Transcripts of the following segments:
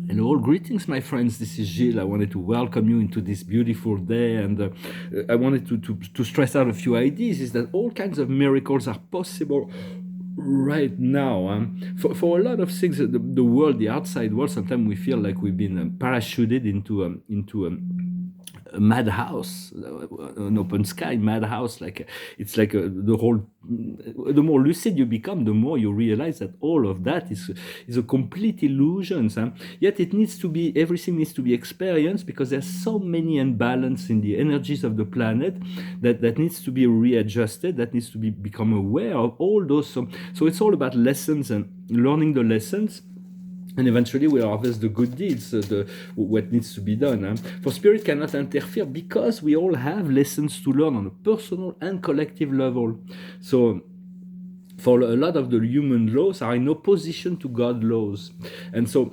And all greetings, my friends. This is Gilles. I wanted to welcome you into this beautiful day, and I wanted to stress out a few ideas. Is that all kinds of miracles are possible right now. For a lot of things, the world, the outside world, sometimes we feel like we've been parachuted into a madhouse, an open sky madhouse. It's like the whole. The more lucid you become, the more you realize that all of that is a complete illusion. Yet it needs to be everything needs to be experienced because there's so many imbalance in the energies of the planet that needs to be readjusted. That needs to be become aware of all those. So it's all about lessons and learning the lessons, and eventually we'll harvest the good deeds, what needs to be done. For spirit cannot interfere because we all have lessons to learn on a personal and collective level. So for a lot of the human laws are in opposition to God laws, and so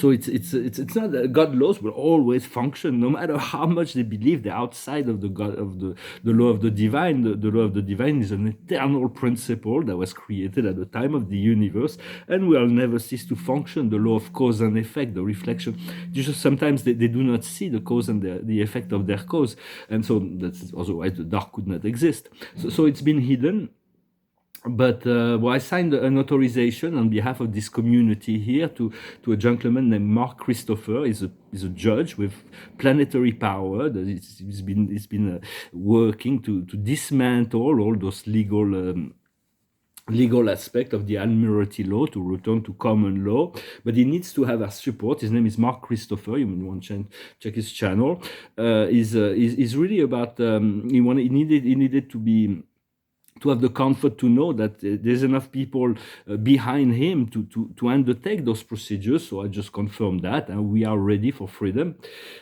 it's not that God laws will always function no matter how much they believe they're outside of the God of the law of the divine. The law of the divine is an eternal principle that was created at the time of the universe and will never cease to function. The law of cause and effect, the reflection. Just sometimes they do not see the cause and the effect of their cause, and so that's also why the dark could not exist. So it's been hidden. But I signed an authorization on behalf of this community here to a gentleman named Mark Christopher. He's a judge with planetary power. He's been working to dismantle all those legal aspect of the Admiralty law to return to common law, but he needs to have our support. His name is Mark Christopher. You may want to check his channel. Is really about he needed to have the comfort to know that there's enough people behind him to undertake those procedures. So I just confirmed that, and we are ready for freedom.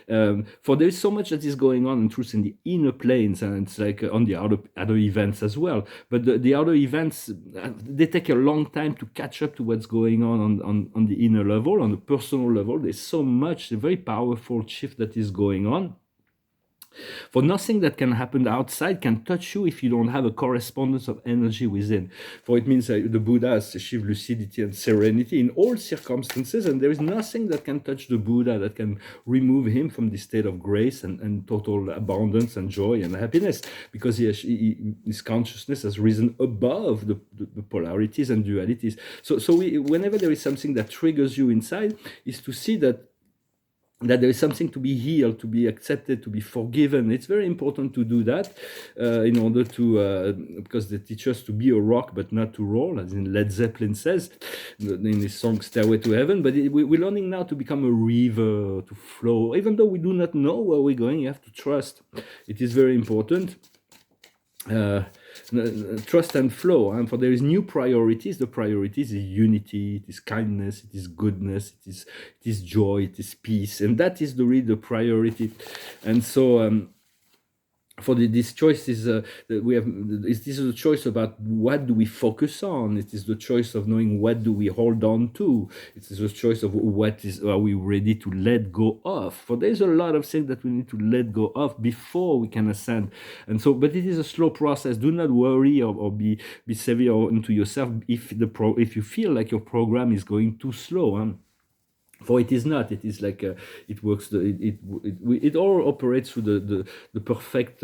For there is so much that is going on in truth in the inner planes, and it's like on the other events as well. But the other events, they take a long time to catch up to what's going on the inner level, on the personal level. There's so much, a very powerful shift that is going on. For nothing that can happen outside can touch you if you don't have a correspondence of energy within. For it means the Buddha has achieved lucidity and serenity in all circumstances, and there is nothing that can touch the Buddha that can remove him from the state of grace and total abundance and joy and happiness, because his consciousness has risen above the polarities and dualities. So whenever there is something that triggers you inside, is to see that there is something to be healed, to be accepted, to be forgiven. It's very important to do that in order to, because they teach us to be a rock but not to roll, as in Led Zeppelin says in his song Stairway to Heaven. But we're learning now to become a river, to flow. Even though we do not know where we're going, you have to trust. It is very important. Trust and flow, and for there is new priorities. The priorities is unity, it is kindness, it is goodness, it is joy, it is peace, and that is really the priority. And so for this choice is that we have, this is a choice about what do we focus on. It is the choice of knowing what do we hold on to. It is a choice of what are we ready to let go of. For there's a lot of things that we need to let go of before we can ascend. And so, but it is a slow process. Do not worry or be severe into yourself if you feel like your program is going too slow. For it is not. It is like it works. It all operates through the perfect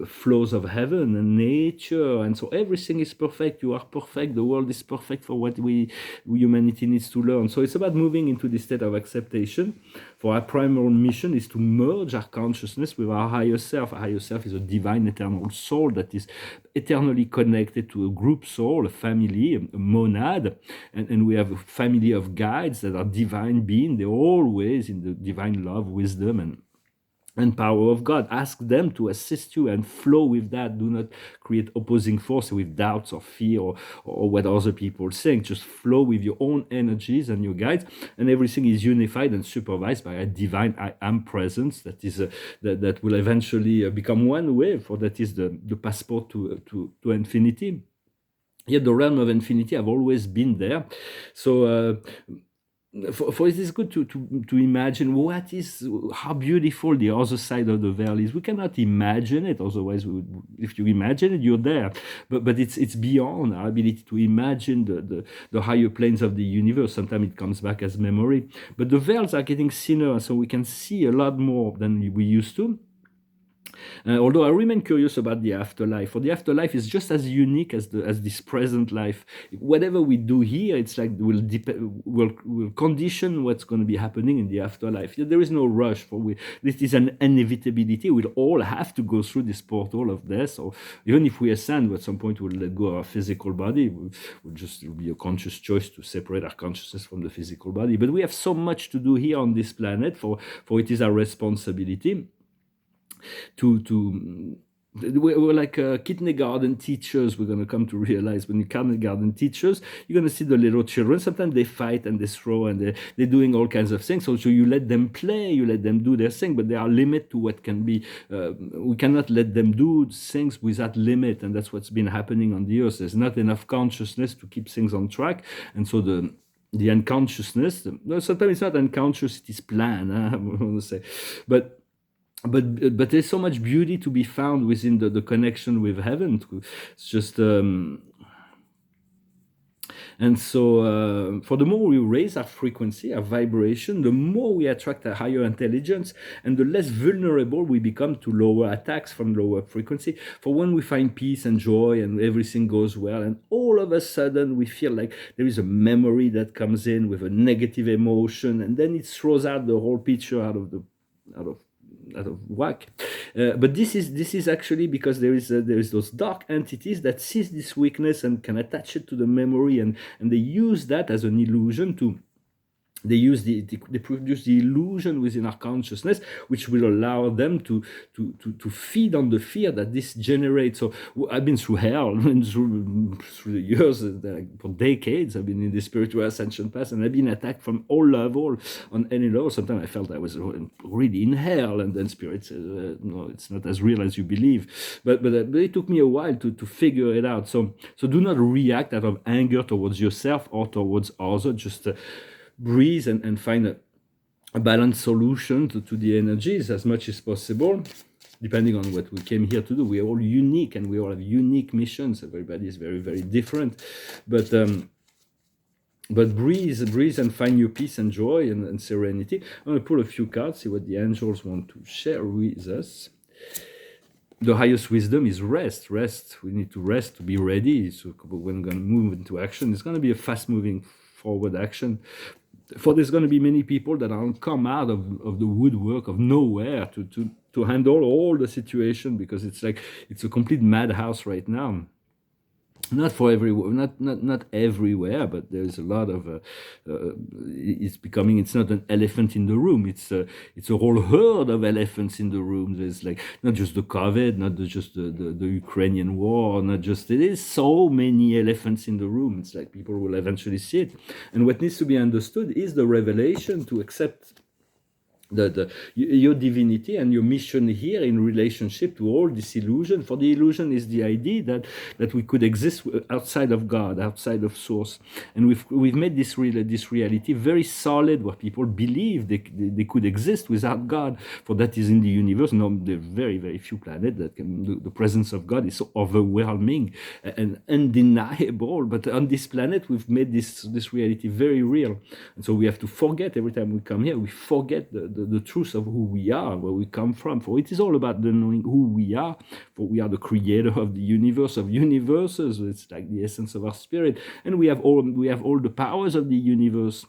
flows of heaven and nature, and so everything is perfect. You are perfect. The world is perfect for what humanity needs to learn. So it's about moving into this state of acceptation. For our primary mission is to merge our consciousness with our higher self. Our higher self is a divine eternal soul that is eternally connected to a group soul, a family, a monad, and we have a family of guides that are divine beings. They're always in the divine love, wisdom, and power of God. Ask them to assist you and flow with that. Do not create opposing force with doubts or fear or what other people think. Just flow with your own energies and your guides, and everything is unified and supervised by a divine I am presence that is that will eventually become one way. For that is the passport to infinity. Yet the realm of infinity have always been there. So for it is good to imagine how beautiful the other side of the veil is. We cannot imagine it, otherwise if you imagine it, you're there. But it's beyond our ability to imagine the higher planes of the universe. Sometimes it comes back as memory. But the veils are getting thinner, so we can see a lot more than we used to. Although I remain curious about the afterlife. For the afterlife is just as unique as this present life. Whatever we do here, it's like will condition what's going to be happening in the afterlife. There is no rush. This is an inevitability. We'll all have to go through this portal of death. Or even if we ascend, at some point we'll let go of our physical body. It'll be a conscious choice to separate our consciousness from the physical body. But we have so much to do here on this planet. For it is our responsibility we're like kindergarten teachers. We're going to come to realize when you kindergarten teachers, you're going to see the little children. Sometimes they fight and they throw and they're doing all kinds of things. So you let them play, you let them do their thing, but there are limits to what can be. We cannot let them do things without limit, and that's what's been happening on the earth. There's not enough consciousness to keep things on track, and so the unconsciousness. Sometimes it's not unconscious; it is planned. I want to say, but there's so much beauty to be found within the connection with heaven. It's just and so for the more we raise our frequency, our vibration, the more we attract a higher intelligence, and the less vulnerable we become to lower attacks from lower frequency. For when we find peace and joy and everything goes well, and all of a sudden we feel like there is a memory that comes in with a negative emotion, and then it throws out the whole picture out of whack. But this is actually because there is those dark entities that sees this weakness and can attach it to the memory, and they use that as an illusion to. They produce the illusion within our consciousness, which will allow them to feed on the fear that this generates. So I've been through hell and through the years, for decades. I've been in the spiritual ascension path, and I've been attacked from all levels, on any level. Sometimes I felt I was really in hell, and then spirit said, no, it's not as real as you believe. But it took me a while to figure it out. So do not react out of anger towards yourself or towards others. Just breathe and find a balanced solution to the energies as much as possible, depending on what we came here to do. We are all unique, and we all have unique missions. Everybody is very, very different. But breathe and find your peace and joy and serenity. I'm going to pull a few cards, see what the angels want to share with us. The highest wisdom is rest. We need to rest to be ready. So when we're going to move into action, it's going to be a fast-moving forward action. For there's going to be many people that are come out of the woodwork of nowhere to handle all the situation, because it's a complete madhouse right now. Not for everyone, not everywhere, but there's a lot of. It's not an elephant in the room. It's a whole herd of elephants in the room. There's not just the COVID, not just the Ukrainian war, not just it is so many elephants in the room. It's like people will eventually see it, and what needs to be understood is the revelation to accept your divinity and your mission here in relationship to all this illusion. For the illusion is the idea that we could exist outside of God, outside of Source, and we've made this reality very solid, where people believe they could exist without God. For that is in the universe. No, there are very, very few planets that can. The presence of God is so overwhelming and undeniable. But on this planet, we've made this reality very real, and so we have to forget every time we come here. We forget the truth of who we are, where we come from. For it is all about the knowing who we are, for we are the creator of the universe, of universes. It's like the essence of our spirit, and we have all the powers of the universe.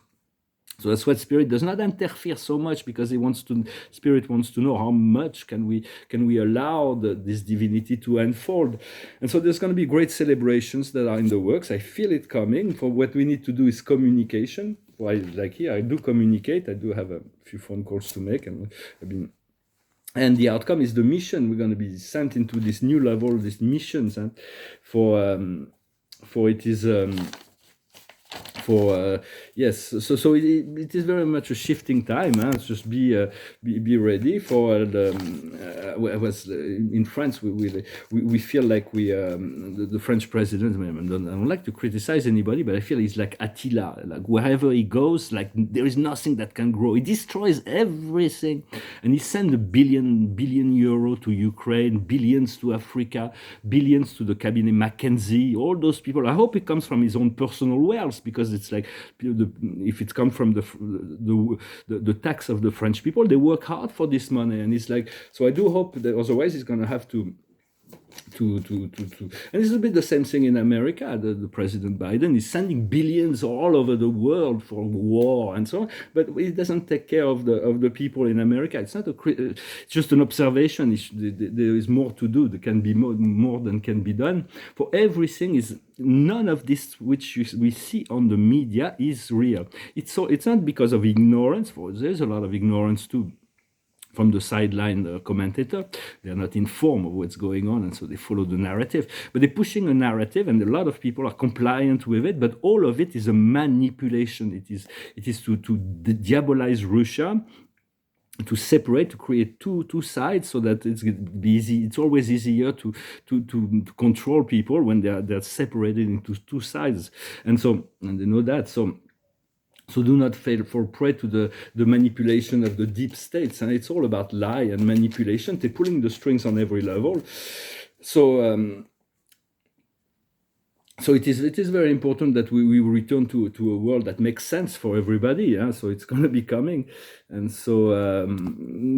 So that's what Spirit does not interfere so much, because Spirit wants to know how much can we allow this divinity to unfold. And so there's going to be great celebrations that are in the works. I feel it coming. For what we need to do is communication. Well, like here, I do communicate. I do have a few phone calls to make, and the outcome is the mission. We're going to be sent into this new level, these missions, and for it is. Yes, so it is very much a shifting time, huh? Just be ready for I was in France. We feel like the French president. I don't like to criticize anybody, but I feel he's like Attila. Like wherever he goes, like there is nothing that can grow. He destroys everything, and he sent a billion euro to Ukraine, billions to Africa, billions to the cabinet McKenzie, all those people. I hope it comes from his own personal wealth, because it's like if it comes from the tax of the French people, they work hard for this money, and it's like, so I do hope that otherwise he's going to have to and it's a bit the same thing in America. The President Biden is sending billions all over the world for war and so on, but it doesn't take care of the people in America. It's not it's just an observation. There is more to do. There can be more than can be done. For everything is none of this which we see on the media is real. It's not because of ignorance. There's a lot of ignorance too from the sideline commentator. They're not informed of what's going on, and so they follow the narrative. But they're pushing a narrative, and a lot of people are compliant with it, but all of it is a manipulation. It is to diabolize Russia, to separate, to create two sides, so that it's easy. It's always easier to control people when they're separated into two sides, and they know that. So do not fall prey to the manipulation of the deep states. And it's all about lie and manipulation. They're pulling the strings on every level. So it is very important that we return to a world that makes sense for everybody. Yeah? So it's going to be coming, and so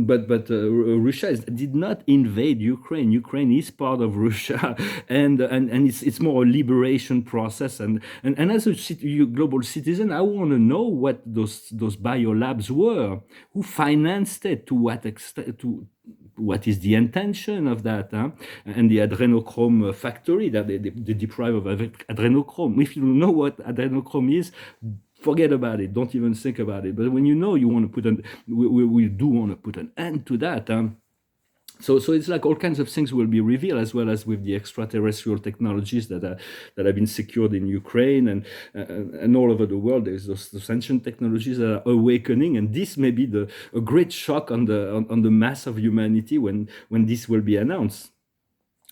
but Russia did not invade Ukraine. Ukraine is part of Russia, and it's more a liberation process. And as a global citizen, I want to know what those biolabs were, who financed it, to what extent, what is the intention of that, huh? And the adrenochrome factory that they deprive of adrenochrome. If you don't know what adrenochrome is, forget about it. Don't even think about it. But when you know, you want to put we do want to put an end to that. So it's like all kinds of things will be revealed, as well as with the extraterrestrial technologies that have been secured in Ukraine and all over the world. There's those ancient technologies that are awakening, and this may be a great shock on the mass of humanity when this will be announced.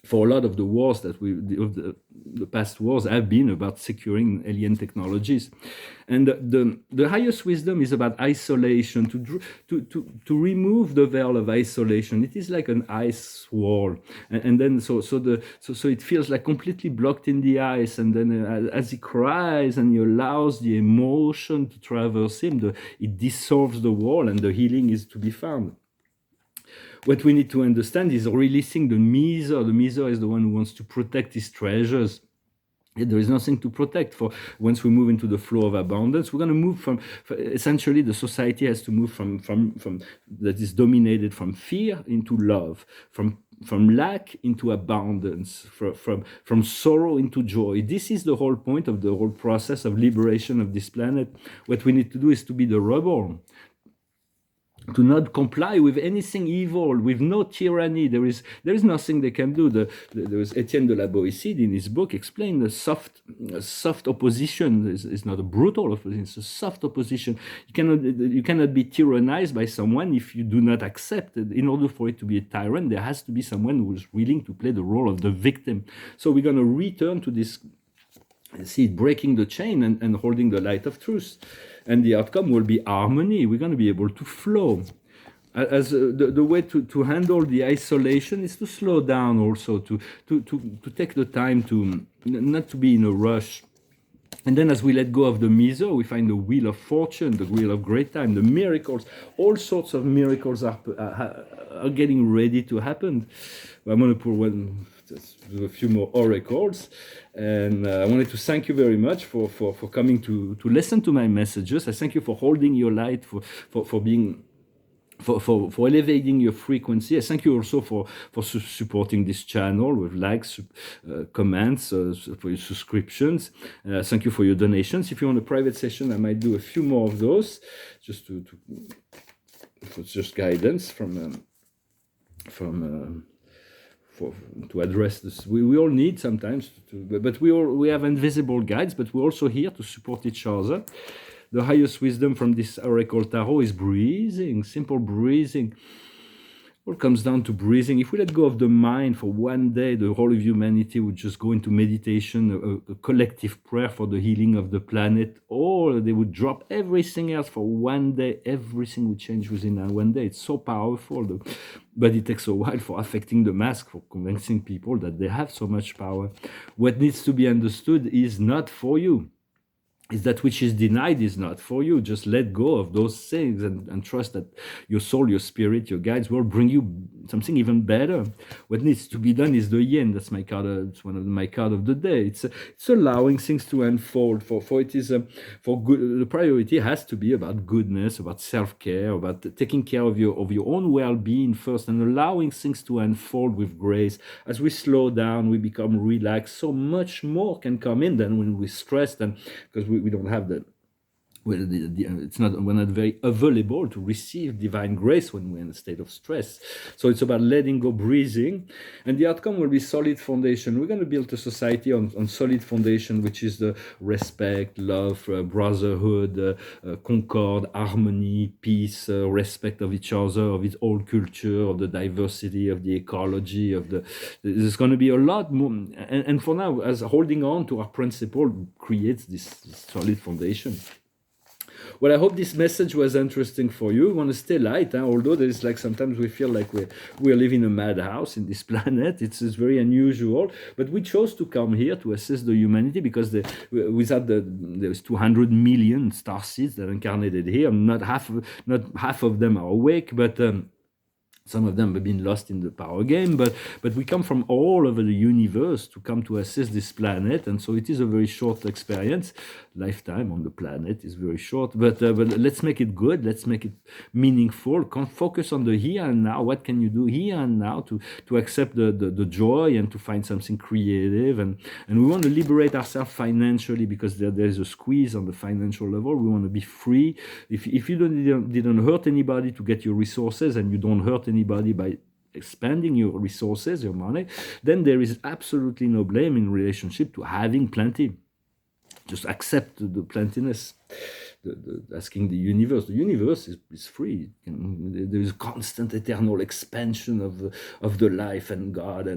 For a lot of the wars that the past wars have been about securing alien technologies, and the highest wisdom is about isolation, to remove the veil of isolation. It is like an ice wall, and then so it feels like completely blocked in the ice, and then as he cries and he allows the emotion to traverse him, it dissolves the wall, and the healing is to be found. What we need to understand is releasing the miser. The miser is the one who wants to protect his treasures. There is nothing to protect. For once we move into the flow of abundance, we're going to move from essentially the society has to move from that is dominated from fear into love, from lack into abundance, from sorrow into joy. This is the whole point of the whole process of liberation of this planet. What we need to do is to be the rebel, to not comply with anything evil, with no tyranny. There is nothing they can do. There was Etienne de la Boétie in his book explained the soft opposition is not a brutal opposition, it's a soft opposition. You cannot be tyrannized by someone if you do not accept it. In order for it to be a tyrant, there has to be someone who is willing to play the role of the victim. So we're going to return to this, breaking the chain and holding the light of truth. And the outcome will be harmony. We're going to be able to flow. As the way to handle the isolation is to slow down, also to take the time to not to be in a rush. And then as we let go of the miser, we find the wheel of fortune, the wheel of great time, the miracles. All sorts of miracles are getting ready to happen. I'm going to put a few more oracles. And I wanted to thank you very much for coming to listen to my messages. I thank you for holding your light, for being... For elevating your frequency. I thank you also for supporting this channel with likes, comments, for your subscriptions. Thank you for your donations. If you want a private session, I might do a few more of those, just for just guidance from for to address this. We all need sometimes, but we have invisible guides, but we're also here to support each other. The highest wisdom from this Oracle Tarot is breathing, simple breathing. All comes down to breathing. If we let go of the mind for one day, the whole of humanity would just go into meditation, a collective prayer for the healing of the planet, or they would drop everything else for one day. Everything would change within one day. It's so powerful, but it takes a while for affecting the mass, for convincing people that they have so much power. What needs to be understood is not for you. Is that which is denied is not for you. Just let go of those things and trust that your soul, your spirit, your guides will bring you something even better. What needs to be done is the yin. That's my card. It's one of my card of the day. It's allowing things to unfold. For it is for good. The priority has to be about goodness, about self-care, about taking care of your own well-being first, and allowing things to unfold with grace. As we slow down, we become relaxed. So much more can come in than when we're stressed, and because we don't have that. Well, we're not very available to receive divine grace when we're in a state of stress. So it's about letting go, breathing, and the outcome will be solid foundation. We're going to build a society on solid foundation, which is the respect, love, brotherhood, concord, harmony, peace, respect of each other, of its old culture, of the diversity, of the ecology, there's going to be a lot more. And for now, as holding on to our principle creates this solid foundation. Well, I hope this message was interesting for you. We want to stay light, although there is like sometimes we feel like we're living in a madhouse in this planet. It's very unusual, but we chose to come here to assess the humanity because there's 200 million star seeds that are incarnated here. Not half of them are awake, but some of them have been lost in the power game, but we come from all over the universe to come to assess this planet, and so it is a very short experience. Lifetime on the planet is very short, but let's make it good. Let's make it meaningful. Focus on the here and now. What can you do here and now to accept the joy and to find something creative, and we want to liberate ourselves financially because there's a squeeze on the financial level. We want to be free. If you didn't hurt anybody to get your resources, and you don't hurt anybody by expanding your resources, your money, then there is absolutely no blame in relationship to having plenty. Just accept the plentiness. Asking the universe. The universe is free. There is constant, eternal expansion of the life, and God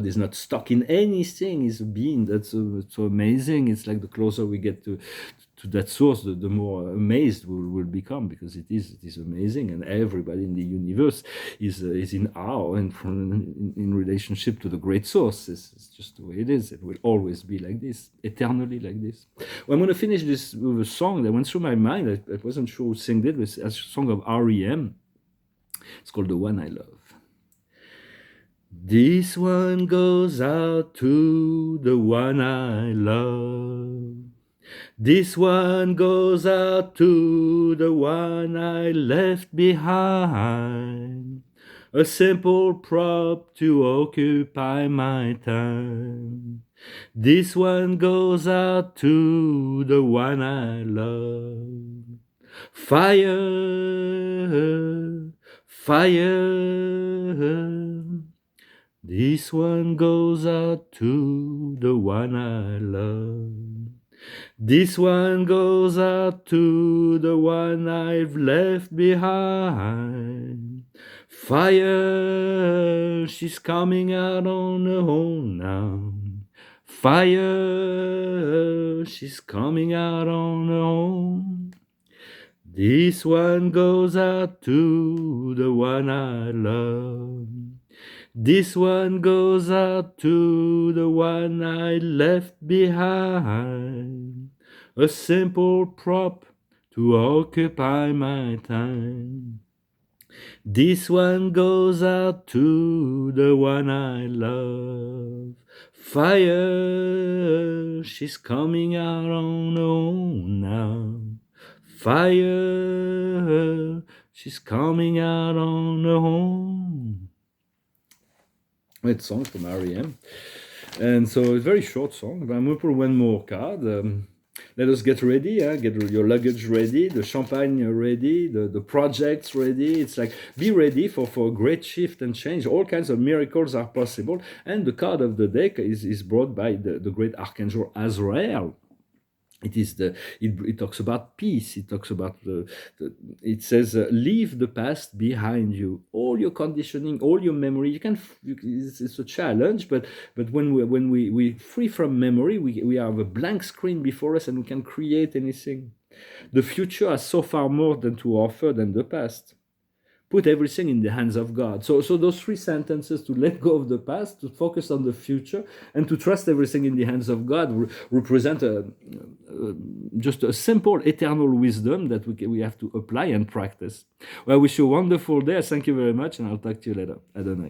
is not stuck in anything. Is a being that's so amazing. It's like the closer we get to that source, the more amazed we'll become, because it is amazing, and everybody in the universe is in awe and in relationship to the great source. It's just the way it is. It will always be like this, eternally like this. Well, I'm going to finish this with a song that went through my mind. I wasn't sure who sang it. It's a song of R.E.M. It's called The One I Love. This one goes out to the one I love. This one goes out to the one I left behind. A simple prop to occupy my time. This one goes out to the one I love. Fire, fire. This one goes out to the one I love. This one goes out to the one I've left behind. Fire, she's coming out on her own now. Fire, she's coming out on her own. This one goes out to the one I love. This one goes out to the one I left behind. A simple prop to occupy my time. This one goes out to the one I love. Fire, she's coming out on her own now. Fire, she's coming out on her own. It's a song from R.E.M. And so it's a very short song, but I'm going to put one more card. Let us get ready, get your luggage ready, the champagne ready, the projects ready. It's like, be ready for a great shift and change. All kinds of miracles are possible. And the card of the deck is brought by the great Archangel Azrael. It is it talks about peace. It talks about it says, leave the past behind you, all your conditioning, all your memory. It's a challenge, but when we free from memory, we have a blank screen before us, and we can create anything. The future has so far more than to offer than the past. Put everything in the hands of God. So those three sentences, to let go of the past, to focus on the future, and to trust everything in the hands of God, represent just a simple eternal wisdom that we have to apply and practice. Well, I wish you a wonderful day. Thank you very much, and I'll talk to you later. Adonai.